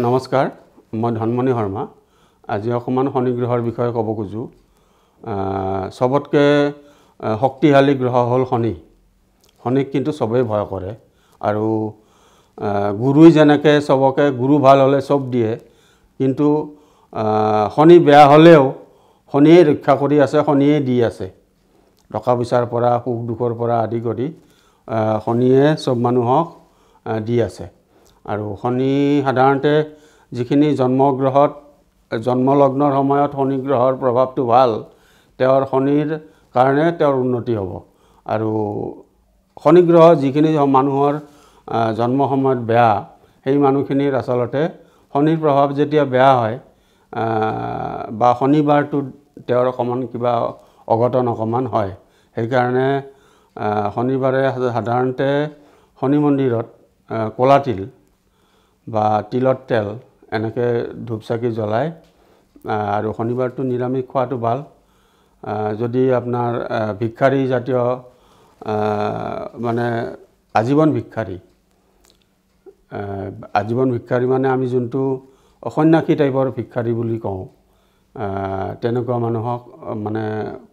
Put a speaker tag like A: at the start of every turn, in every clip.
A: নমস্কাৰ, মই ধনমণি শৰ্মা। আজি অকমান শনি গ্ৰহৰ বিষয়ে ক'ব খুজু। সবতকে শক্তিশালী গ্ৰহ হ'ল শনি। শনিক কিন্তু সবেই ভয় কৰে আৰু গুৰুই যেনেকৈ সবকে গুৰু ভাল হ'লে সব দিয়ে, কিন্তু শনি বেয়া হ'লেও শনিয়ে ৰক্ষা কৰি আছে, শনিয়ে দি আছে। টকা পইচাৰ পৰা সুখ দুখৰ পৰা আদি কৰি শনিয়ে সব মানুহক দি আছে। আৰু শনি সাধাৰণতে যিখিনি জন্মগ্ৰহত জন্মলগ্নৰ সময়ত শনি গ্ৰহৰ প্ৰভাৱটো ভাল, তেওঁৰ শনিৰ কাৰণে তেওঁৰ উন্নতি হ'ব। আৰু শনি গ্ৰহ যিখিনি মানুহৰ জন্ম সময়ত বেয়া, সেই মানুহখিনিৰ আচলতে শনিৰ প্ৰভাৱ যেতিয়া বেয়া হয় বা শনিবাৰটো তেওঁৰ অকণমান কিবা অঘটন অকণমান হয়। সেইকাৰণে শনিবাৰে সাধাৰণতে শনি মন্দিৰত ক'লা তিল বা তিলৰ তেল এনেকৈ ধূপ চাকি জ্বলাই আৰু শনিবাৰটো নিৰামিষ খোৱাটো ভাল। যদি আপোনাৰ ভিক্ষাৰী জাতীয় মানে আজীৱন ভিক্ষাৰী মানে আমি যোনটো সন্ন্যাসী টাইপৰ ভিক্ষাৰী বুলি কওঁ, তেনেকুৱা মানুহক মানে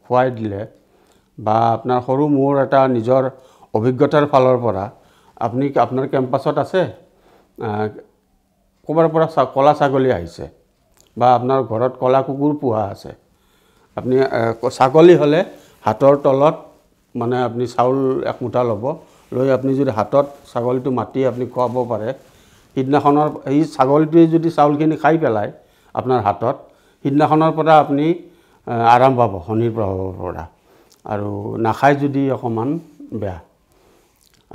A: খুৱাই দিলে বা আপোনাৰ সৰু মোৰ এটা নিজৰ অভিজ্ঞতাৰ ফালৰ পৰা আপুনি আপোনাৰ কেম্পাছত আছে, ক'ৰবাৰ পৰা ক'লা ছাগলী আহিছে বা আপোনাৰ ঘৰত ক'লা কুকুৰ পোহা আছে, আপুনি ছাগলী হ'লে হাতৰ তলত মানে আপুনি চাউল এক মুঠা ল'ব, লৈ আপুনি যদি হাতত ছাগলীটো মাতি আপুনি খুৱাব পাৰে, সিদিনাখনৰ এই ছাগলীটোৱে যদি চাউলখিনি খাই পেলায় আপোনাৰ হাতত, সিদিনাখনৰ পৰা আপুনি আৰাম পাব শনিৰ প্ৰভাৱৰ পৰা। আৰু নাখায় যদি অকণমান বেয়া।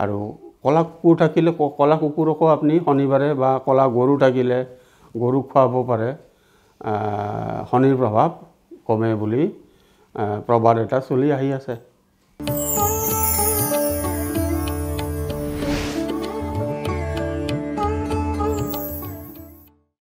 A: আৰু ক'লা কুকুৰ থাকিলে ক'লা কুকুৰকো আপুনি শনিবাৰে বা ক'লা গৰু থাকিলে গৰুক খুৱাব পাৰে, শনিৰ প্ৰভাৱ কমে বুলি প্ৰবাদ এটা চলি আহি আছে।